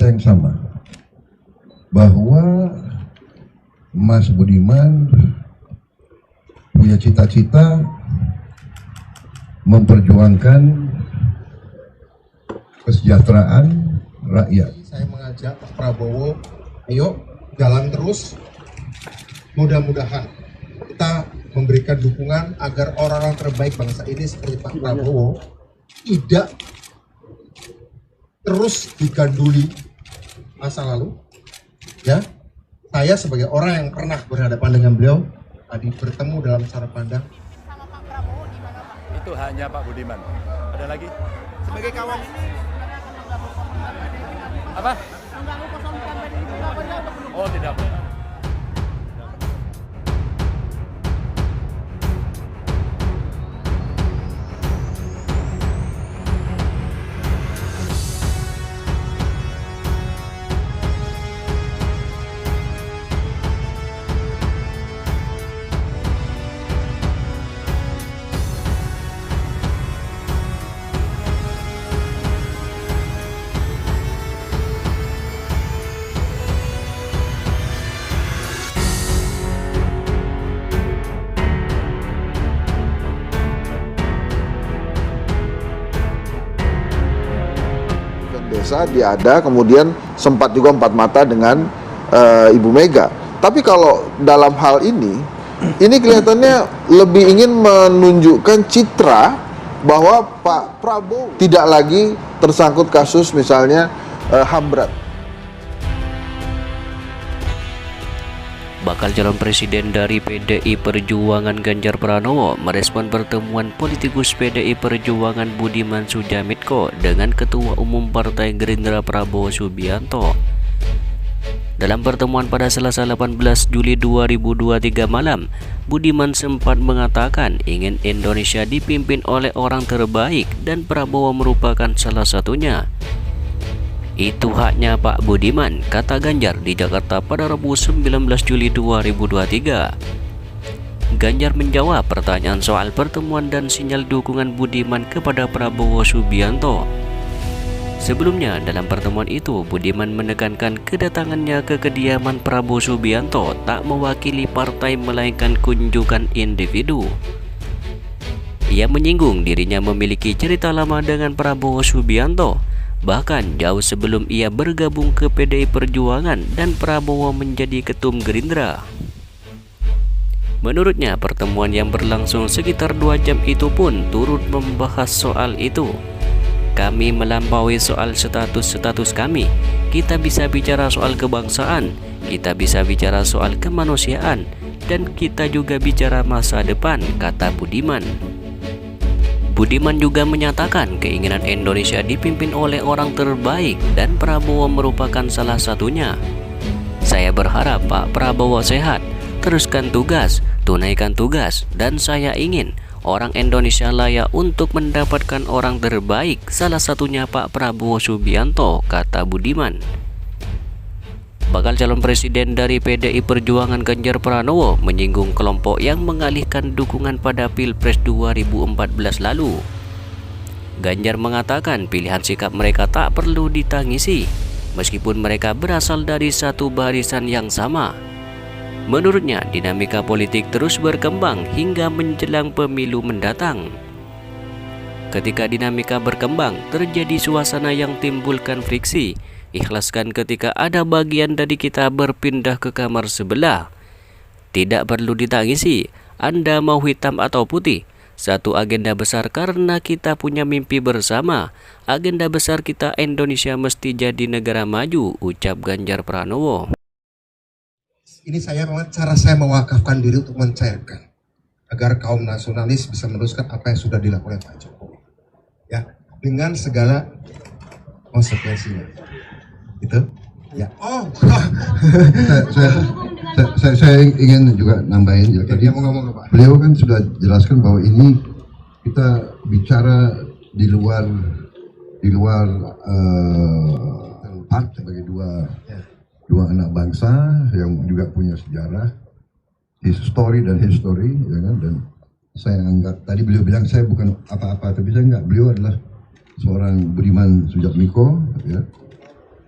kita yang sama, bahwa Mas Budiman punya cita-cita memperjuangkan kesejahteraan rakyat. Saya mengajak Pak Prabowo, ayo jalan terus. Mudah-mudahan kita memberikan dukungan agar orang-orang terbaik bangsa ini seperti Pak Prabowo tidak terus diganduli masa lalu. Ya, saya sebagai orang yang pernah berhadapan dengan beliau tadi bertemu dalam cara pandang. Sama Pak Prabowo di mana Pak? Itu hanya Pak Budiman. Ada lagi? Sebagai kawan ini Apa? mengganggu kosong kampanye itu nggak benar atau belum? Oh, tidak benar. Desa dia ada, kemudian sempat juga empat mata dengan Ibu Mega. Tapi kalau dalam hal ini kelihatannya lebih ingin menunjukkan citra bahwa Pak Prabowo tidak lagi tersangkut kasus misalnya HAM berat. Bakal calon presiden dari PDI Perjuangan Ganjar Pranowo merespon pertemuan politikus PDI Perjuangan Budiman Sujatmiko dengan Ketua Umum Partai Gerindra Prabowo Subianto. Dalam pertemuan pada Selasa 18 Juli 2023 malam, Budiman sempat mengatakan ingin Indonesia dipimpin oleh orang terbaik dan Prabowo merupakan salah satunya. Itu haknya Pak Budiman, kata Ganjar di Jakarta pada Rabu 19 Juli 2023. Ganjar menjawab pertanyaan soal pertemuan dan sinyal dukungan Budiman kepada Prabowo Subianto. Sebelumnya dalam pertemuan itu, Budiman menekankan kedatangannya ke kediaman Prabowo Subianto tak mewakili partai melainkan kunjungan individu. Ia menyinggung dirinya memiliki cerita lama dengan Prabowo Subianto, bahkan jauh sebelum ia bergabung ke PDI Perjuangan dan Prabowo menjadi ketum Gerindra. Menurutnya, pertemuan yang berlangsung sekitar 2 jam itu pun turut membahas soal itu. Kami melampaui soal status kami. Kita bisa bicara soal kebangsaan, kita bisa bicara soal kemanusiaan, dan kita juga bicara masa depan, kata Budiman. Budiman juga menyatakan keinginan Indonesia dipimpin oleh orang terbaik dan Prabowo merupakan salah satunya. Saya berharap Pak Prabowo sehat, teruskan tugas, tunaikan tugas, dan saya ingin orang Indonesia layak untuk mendapatkan orang terbaik, salah satunya Pak Prabowo Subianto, kata Budiman. Bakal calon presiden dari PDI Perjuangan Ganjar Pranowo menyinggung kelompok yang mengalihkan dukungan pada Pilpres 2014 lalu. Ganjar mengatakan pilihan sikap mereka tak perlu ditangisi, meskipun mereka berasal dari satu barisan yang sama. Menurutnya, dinamika politik terus berkembang hingga menjelang pemilu mendatang. Ketika dinamika berkembang, terjadi suasana yang timbulkan friksi. Ikhlaskan ketika ada bagian dari kita berpindah ke kamar sebelah. Tidak perlu ditangisi, Anda mau hitam atau putih. Satu agenda besar karena kita punya mimpi bersama. Agenda besar kita Indonesia mesti jadi negara maju, ucap Ganjar Pranowo. Ini saya memang cara saya mewakafkan diri untuk mencairkan agar kaum nasionalis bisa meneruskan apa yang sudah dilakukan oleh Pak Jokowi. Ya, dengan segala konsekuensinya. Gitu ya. Saya ingin juga nambahin ya, tadi beliau kan sudah jelaskan bahwa ini kita bicara di luar partai sebagai dua anak bangsa yang juga punya sejarah, history, ya kan? Dan saya anggap tadi beliau bilang saya bukan apa-apa, tapi saya enggak, beliau adalah seorang Budiman Sujatmiko, ya.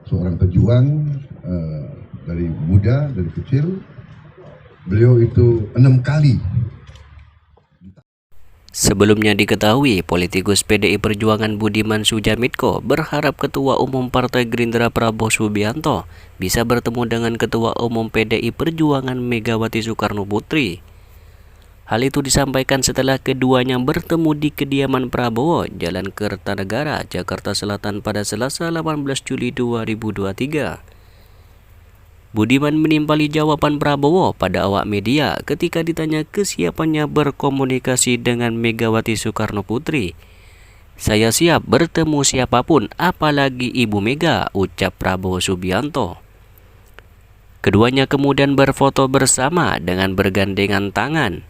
seorang pejuang dari muda, dari kecil. Beliau itu 6 kali. Sebelumnya diketahui, politikus PDI Perjuangan Budiman Sujatmiko berharap Ketua Umum Partai Gerindra Prabowo Subianto bisa bertemu dengan Ketua Umum PDI Perjuangan Megawati Soekarno Putri. Hal itu disampaikan setelah keduanya bertemu di kediaman Prabowo, Jalan Kertanegara, Jakarta Selatan pada Selasa 18 Juli 2023. Budiman menimpali jawaban Prabowo pada awak media ketika ditanya kesiapannya berkomunikasi dengan Megawati Soekarno Putri. "Saya siap bertemu siapapun, apalagi Ibu Mega," ucap Prabowo Subianto. Keduanya kemudian berfoto bersama dengan bergandengan tangan.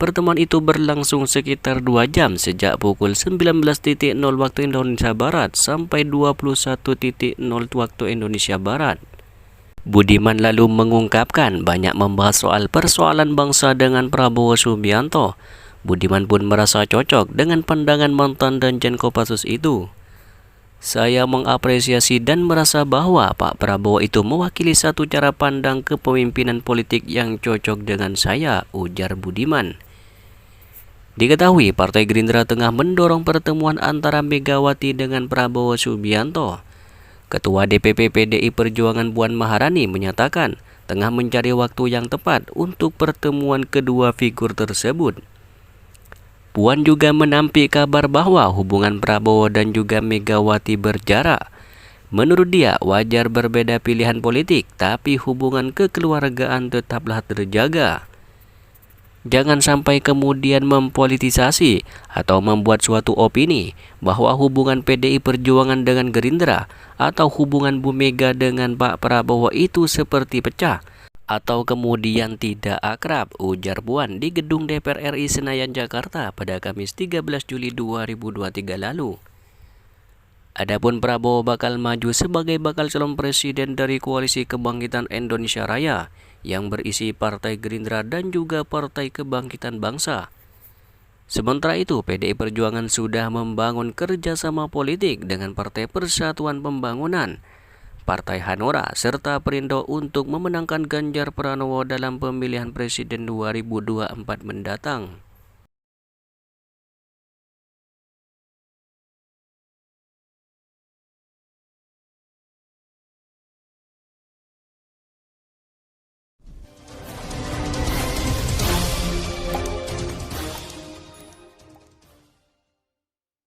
Pertemuan itu berlangsung sekitar 2 jam sejak pukul 19.00 waktu Indonesia Barat sampai 21.00 waktu Indonesia Barat. Budiman lalu mengungkapkan banyak membahas soal persoalan bangsa dengan Prabowo Subianto. Budiman pun merasa cocok dengan pandangan mantan Danjen Kopassus itu. "Saya mengapresiasi dan merasa bahwa Pak Prabowo itu mewakili satu cara pandang kepemimpinan politik yang cocok dengan saya," ujar Budiman. Diketahui Partai Gerindra tengah mendorong pertemuan antara Megawati dengan Prabowo Subianto. Ketua DPP PDI Perjuangan Puan Maharani menyatakan tengah mencari waktu yang tepat untuk pertemuan kedua figur tersebut. Puan juga menampik kabar bahwa hubungan Prabowo dan juga Megawati berjarak. Menurut dia, wajar berbeda pilihan politik, tapi hubungan kekeluargaan tetaplah terjaga. Jangan sampai kemudian mempolitisasi atau membuat suatu opini bahwa hubungan PDI Perjuangan dengan Gerindra atau hubungan Bu Mega dengan Pak Prabowo itu seperti pecah atau kemudian tidak akrab, ujar Puan di Gedung DPR RI Senayan, Jakarta pada Kamis 13 Juli 2023 lalu. Adapun Prabowo bakal maju sebagai bakal calon presiden dari Koalisi Kebangkitan Indonesia Raya yang berisi Partai Gerindra dan juga Partai Kebangkitan Bangsa. Sementara itu, PDI Perjuangan sudah membangun kerjasama politik dengan Partai Persatuan Pembangunan, Partai Hanura, serta Perindo untuk memenangkan Ganjar Pranowo dalam pemilihan presiden 2024 mendatang.